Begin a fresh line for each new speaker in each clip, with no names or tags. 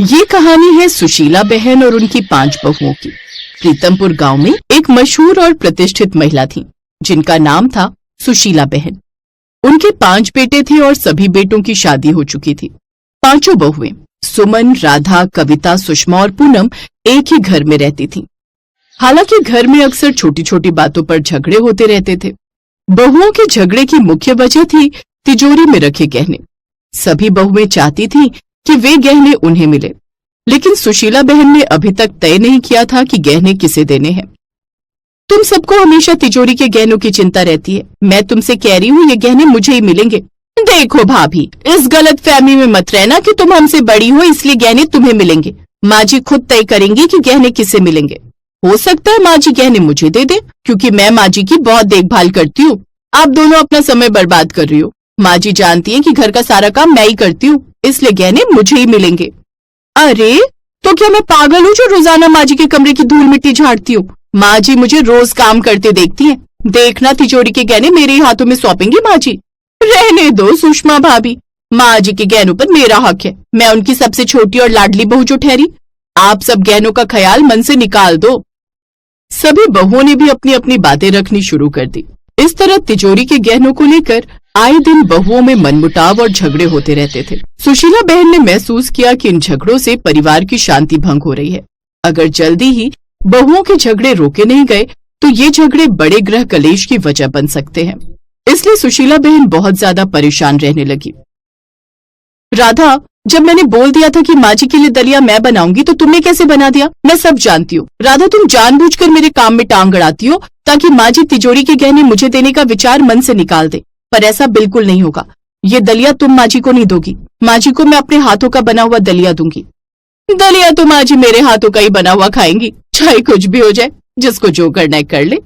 ये कहानी है सुशीला बहन और उनकी 5 बहुओं की। प्रीतमपुर गांव में एक मशहूर और प्रतिष्ठित महिला थी जिनका नाम था सुशीला बहन। उनके 5 बेटे थे और सभी बेटों की शादी हो चुकी थी। 5 बहुएं सुमन, राधा, कविता, सुषमा और पूनम एक ही घर में रहती थीं। हालांकि घर में अक्सर छोटी छोटी बातों पर झगड़े होते रहते थे। बहुओं के झगड़े की मुख्य वजह थी तिजोरी में रखे गहने। सभी बहुएं चाहती थीं कि वे गहने उन्हें मिले, लेकिन सुशीला बहन ने अभी तक तय नहीं किया था कि गहने किसे देने हैं। तुम सबको हमेशा तिजोरी के गहनों की चिंता रहती है। मैं तुमसे कह रही हूँ, ये गहने मुझे ही मिलेंगे। देखो भाभी, इस गलत फहमी में मत रहना कि तुम हमसे बड़ी हो इसलिए गहने तुम्हें मिलेंगे। माँ जी खुद तय करेंगी कि गहने किसे मिलेंगे। हो सकता है माँ जी गहने मुझे दे दे, क्योंकि मैं माँ जी की बहुत देखभाल करती हूँ। आप दोनों अपना समय बर्बाद कर रही हो। माँ जी जानती है कि घर का सारा काम मैं ही करती हूँ, इसलिए गहने मुझे ही मिलेंगे। अरे तो क्या मैं पागल हूँ जो रोजाना माँ जी के कमरे की धूल मिट्टी झाड़ती हूँ? माँ जी मुझे रोज काम करते देखती हैं। देखना तिजोरी के गहने मेरे ही हाथों में सौंपेंगी माँ जी। रहने दो सुषमा भाभी, माँ जी के गहनों पर मेरा हक है। मैं उनकी सबसे छोटी और लाडली बहू जो ठहरी। आप सब गहनों का ख्याल मन से निकाल दो। सभी बहुओं ने भी अपनी अपनी बातें रखनी शुरू कर दी। इस तरह तिजोरी के गहनों को लेकर आए दिन बहुओं में मनमुटाव और झगड़े होते रहते थे। सुशीला बहन ने महसूस किया कि इन झगड़ों से परिवार की शांति भंग हो रही है। अगर जल्दी ही बहुओं के झगड़े रोके नहीं गए तो ये झगड़े बड़े गृह कलेश की वजह बन सकते हैं। इसलिए सुशीला बहन बहुत ज्यादा परेशान रहने लगी। राधा, जब मैंने बोल दिया था कि माँ जी के लिए दलिया मैं बनाऊंगी तो तुमने कैसे बना दिया? मैं सब जानती हूँ। राधा, तुम जानबूझकर मेरे काम में टांग अड़ाती हो ताकि माँ जी तिजोरी के गहने मुझे देने का विचार मन से निकाल दे, पर ऐसा बिल्कुल नहीं होगा। ये दलिया तुम माँ जी को नहीं दोगी। माँ जी को मैं अपने हाथों का बना हुआ दलिया दूंगी। दलिया तो माँ जी मेरे हाथों का ही बना हुआ खाएंगी, चाहे कुछ भी हो जाए। जिसको जो करना है कर ले।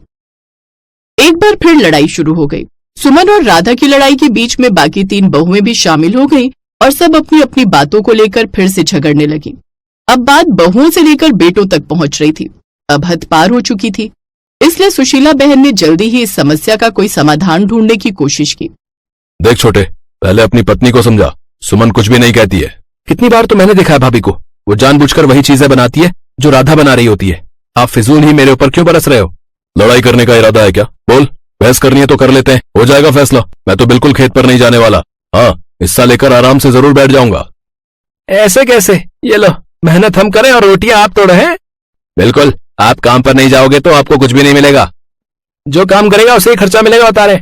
एक बार फिर लड़ाई शुरू हो गई। सुमन और राधा की लड़ाई के बीच में बाकी 3 बहुएं भी शामिल हो गई और सब अपनी अपनी बातों को लेकर फिर से झगड़ने लगी। अब बात बहुओं से लेकर बेटों तक पहुंच रही थी। अब हद पार हो चुकी थी। इसलिए सुशीला बहन ने जल्दी ही इस समस्या का कोई समाधान ढूंढने की कोशिश की।
देख छोटे, पहले अपनी पत्नी को समझा। सुमन कुछ भी नहीं कहती है। कितनी बार तो मैंने देखा है भाभी को, वो जानबूझकर वही चीजें बनाती है जो राधा बना रही होती है। आप फिजूल ही मेरे ऊपर क्यों बरस रहे हो? लड़ाई करने का इरादा है क्या? बोल, बहस करनी है तो कर लेते हैं, हो जाएगा फैसला। मैं तो बिल्कुल खेत पर नहीं जाने वाला। हाँ, हिस्सा लेकर आराम से जरूर बैठ जाऊंगा।
ऐसे कैसे? ये लो, मेहनत हम करें और रोटियां आप तोड़े हैं।
बिल्कुल, आप काम पर नहीं जाओगे तो आपको कुछ भी नहीं मिलेगा।
जो काम करेगा उसे ही खर्चा मिलेगा। उतारे।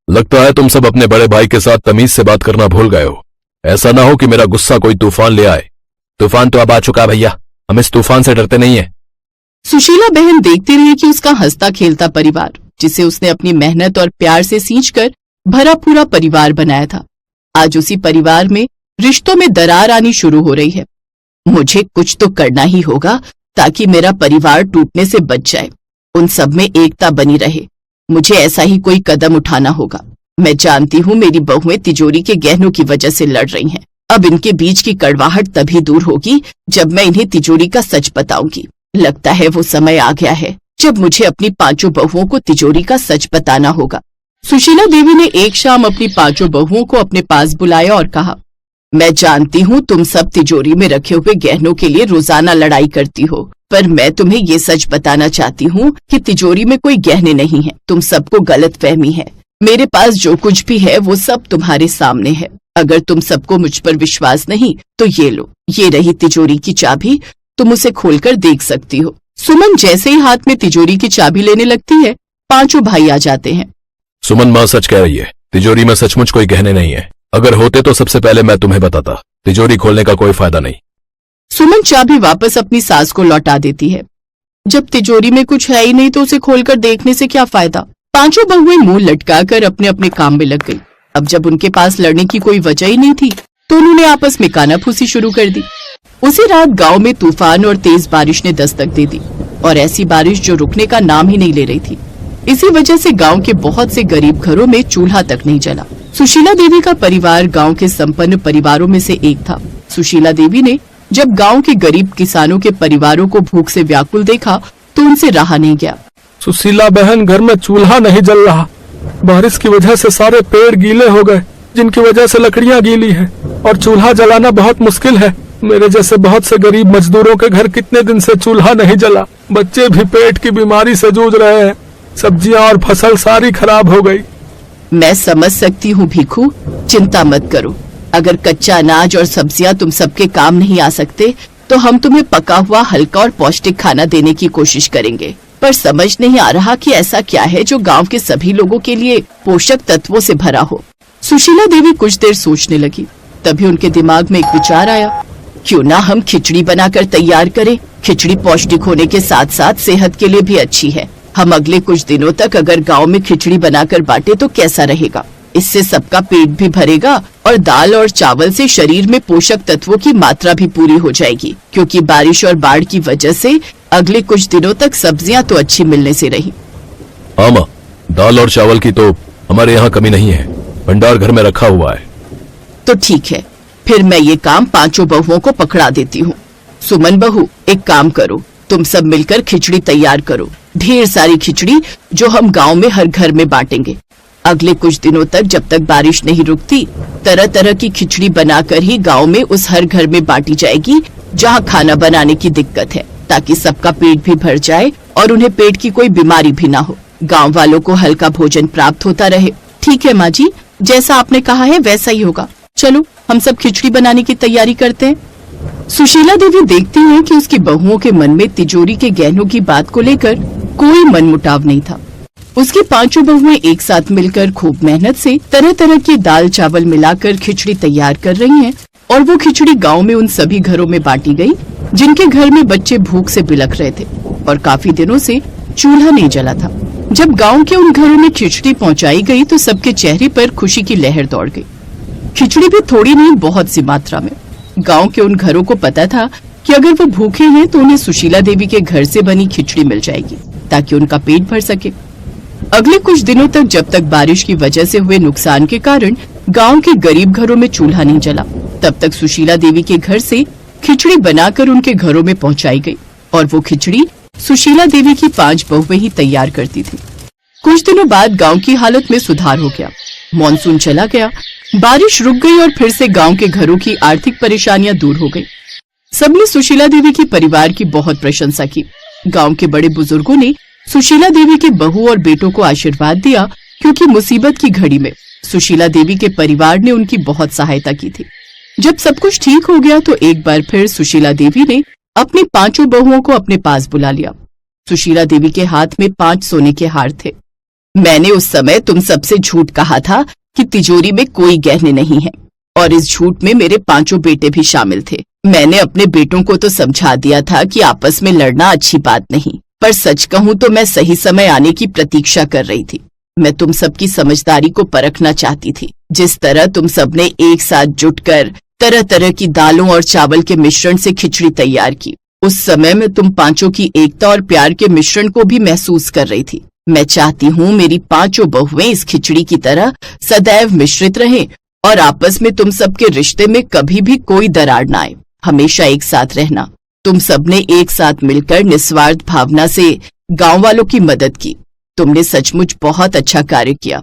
लगता है तुम सब अपने बड़े भाई के साथ तमीज से बात करना भूल गए हो। ऐसा ना हो कि मेरा गुस्सा कोई तूफान ले आए।
तूफान तो अब आ चुका भैया, हम इस तूफान से डरते नहीं है।
सुशीला बहन देखती रही कि उसका हंसता खेलता परिवार, जिसे उसने अपनी मेहनत और प्यार से सींचकर भरा पूरा परिवार बनाया था, आज उसी परिवार में रिश्तों में दरार आनी शुरू हो रही है। मुझे कुछ तो करना ही होगा ताकि मेरा परिवार टूटने से बच जाए, उन सब में एकता बनी रहे। मुझे ऐसा ही कोई कदम उठाना होगा। मैं जानती हूँ मेरी बहुएं तिजोरी के गहनों की वजह से लड़ रही हैं। अब इनके बीच की कड़वाहट तभी दूर होगी जब मैं इन्हें तिजोरी का सच बताऊंगी। लगता है वो समय आ गया है जब मुझे अपनी 5 बहुओं को तिजोरी का सच बताना होगा। सुशीला देवी ने एक शाम अपनी 5 बहुओं को अपने पास बुलाया और कहा, मैं जानती हूँ तुम सब तिजोरी में रखे हुए गहनों के लिए रोजाना लड़ाई करती हो, पर मैं तुम्हें ये सच बताना चाहती हूँ कि तिजोरी में कोई गहने नहीं है। तुम सबको गलतफहमी है। मेरे पास जो कुछ भी है वो सब तुम्हारे सामने है। अगर तुम सबको मुझ पर विश्वास नहीं तो ये लो, ये रही तिजोरी की चाबी, तुम उसे खोलकर देख सकती हो। सुमन जैसे ही हाथ में तिजोरी की चाबी लेने लगती है, 5 भाई आ जाते हैं।
सुमन, माँ सच कह रही है। तिजोरी में सचमुच कोई गहने नहीं है। अगर होते तो सबसे पहले मैं तुम्हें बताता। तिजोरी खोलने का कोई फायदा नहीं।
सुमन चाबी वापस अपनी सास को लौटा देती है। जब तिजोरी में कुछ है ही नहीं तो उसे खोलकर देखने से क्या फायदा? 5 बहुएं मुंह लटकाकर अपने अपने काम में लग गई। अब जब उनके पास लड़ने की कोई वजह ही नहीं थी तो उन्होंने आपस में कानाफूसी शुरू कर दी। उसी रात गांव में तूफान और तेज बारिश ने दस्तक दे दी, और ऐसी बारिश जो रुकने का नाम ही नहीं ले रही थी। इसी वजह से गांव के बहुत से गरीब घरों में चूल्हा तक नहीं जला। सुशीला देवी का परिवार गांव के संपन्न परिवारों में से एक था। सुशीला देवी ने जब गांव के गरीब किसानों के परिवारों को भूख से व्याकुल देखा तो उनसे रहा नहीं गया।
सुशीला बहन, घर में चूल्हा नहीं जल रहा। बारिश की वजह से सारे पेड़ गीले हो गए, जिनकी वजह से लकड़ियां गीली हैं और चूल्हा जलाना बहुत मुश्किल है। मेरे जैसे बहुत से गरीब मजदूरों के घर कितने दिन से चूल्हा नहीं जला। बच्चे भी पेट की बीमारी से जूझ रहे हैं। सब्जियां और फसल सारी खराब हो गई।
मैं समझ सकती हूँ भीखू, चिंता मत करो। अगर कच्चा अनाज और सब्जियां तुम सबके काम नहीं आ सकते तो हम तुम्हें पका हुआ हल्का और पौष्टिक खाना देने की कोशिश करेंगे। पर समझ नहीं आ रहा कि ऐसा क्या है जो गांव के सभी लोगों के लिए पोषक तत्वों से भरा हो। सुशीला देवी कुछ देर सोचने लगी। तभी उनके दिमाग में एक विचार आया, क्यों ना हम खिचड़ी बनाकर तैयार करें। खिचड़ी पौष्टिक होने के साथ साथ सेहत के लिए भी अच्छी है। हम अगले कुछ दिनों तक अगर गांव में खिचड़ी बनाकर बांटे तो कैसा रहेगा। इससे सबका पेट भी भरेगा और दाल और चावल से शरीर में पोषक तत्वों की मात्रा भी पूरी हो जाएगी, क्योंकि बारिश और बाढ़ की वजह से अगले कुछ दिनों तक सब्जियां तो अच्छी मिलने से रही।
हाँ माँ, दाल और चावल की तो हमारे यहाँ कमी नहीं है, भंडार घर में रखा हुआ है।
तो ठीक है, फिर मैं ये काम पांचों बहुओं को पकड़ा देती हूँ। सुमन बहू, एक काम करो, तुम सब मिलकर खिचड़ी तैयार करो, ढेर सारी खिचड़ी जो हम गांव में हर घर में बांटेंगे। अगले कुछ दिनों तक जब तक बारिश नहीं रुकती, तरह तरह की खिचड़ी बनाकर ही गांव में उस हर घर में बांटी जाएगी जहां खाना बनाने की दिक्कत है, ताकि सबका पेट भी भर जाए और उन्हें पेट की कोई बीमारी भी ना हो। गांव वालों को हल्का भोजन प्राप्त होता रहे। ठीक है माँ जी, जैसा आपने कहा है वैसा ही होगा। चलो हम सब खिचड़ी बनाने की तैयारी करते हैं। सुशीला देवी देखती हैं कि उसकी बहुओं के मन में तिजोरी के गहनों की बात को लेकर कोई मनमुटाव नहीं था। उसकी पांचों बहुएं एक साथ मिलकर खूब मेहनत से तरह तरह के दाल चावल मिलाकर खिचड़ी तैयार कर रही हैं और वो खिचड़ी गांव में उन सभी घरों में बांटी गई जिनके घर में बच्चे भूख से बिलख रहे थे और काफी दिनों से चूल्हा नहीं जला था। जब गांव के उन घरों में खिचड़ी पहुंचाई गई तो सबके चेहरे पर खुशी की लहर दौड़ गई। खिचड़ी भी थोड़ी नहीं, बहुत सी मात्रा में। गांव के उन घरों को पता था कि अगर वो भूखे हैं तो उन्हें सुशीला देवी के घर से बनी खिचड़ी मिल जाएगी ताकि उनका पेट भर सके। अगले कुछ दिनों तक जब तक बारिश की वजह से हुए नुकसान के कारण गांव के गरीब घरों में चूल्हा नहीं जला, तब तक सुशीला देवी के घर से खिचड़ी बनाकर उनके घरों में पहुंचाई गई और वो खिचड़ी सुशीला देवी की 5 बहुएं ही तैयार करती थी। कुछ दिनों बाद गांव की हालत में सुधार हो गया। मॉनसून चला गया, बारिश रुक गई और फिर से गांव के घरों की आर्थिक परेशानियां दूर हो गई। सबने सुशीला देवी के परिवार की बहुत प्रशंसा की। गांव के बड़े बुजुर्गों ने सुशीला देवी के बहू और बेटों को आशीर्वाद दिया, क्योंकि मुसीबत की घड़ी में सुशीला देवी के परिवार ने उनकी बहुत सहायता की थी। जब सब कुछ ठीक हो गया तो एक बार फिर सुशीला देवी ने अपनी 5 बहुओं को अपने पास बुला लिया। सुशीला देवी के हाथ में 5 सोने के हार थे। मैंने उस समय तुम सबसे झूठ कहा था कि तिजोरी में कोई गहने नहीं है, और इस झूठ में मेरे 5 बेटे भी शामिल थे। मैंने अपने बेटों को तो समझा दिया था कि आपस में लड़ना अच्छी बात नहीं, पर सच कहूं तो मैं सही समय आने की प्रतीक्षा कर रही थी। मैं तुम सबकी समझदारी को परखना चाहती थी। जिस तरह तुम सबने एक साथ जुटकर तरह तरह की दालों और चावल के मिश्रण से खिचड़ी तैयार की, उस समय मैं तुम 5 की एकता और प्यार के मिश्रण को भी महसूस कर रही थी। मैं चाहती हूँ मेरी 5 बहुएं इस खिचड़ी की तरह सदैव मिश्रित रहें और आपस में तुम सबके रिश्ते में कभी भी कोई दरार न आए। हमेशा एक साथ रहना। तुम सबने एक साथ मिलकर निस्वार्थ भावना से गांव वालों की मदद की। तुमने सचमुच बहुत अच्छा कार्य किया,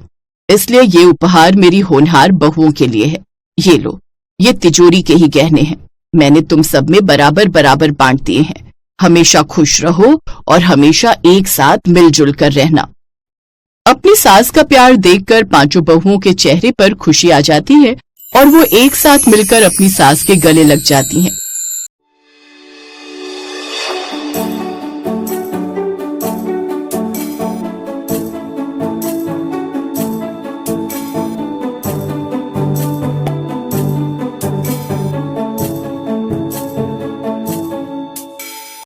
इसलिए ये उपहार मेरी होनहार बहुओं के लिए है। ये लो, ये तिजोरी के ही गहने हैं। मैंने तुम सब में बराबर बराबर बांट दिए हैं। हमेशा खुश रहो और हमेशा एक साथ मिलजुल कर रहना। अपनी सास का प्यार देखकर 5 बहुओं के चेहरे पर खुशी आ जाती है और वो एक साथ मिलकर अपनी सास के गले लग जाती हैं।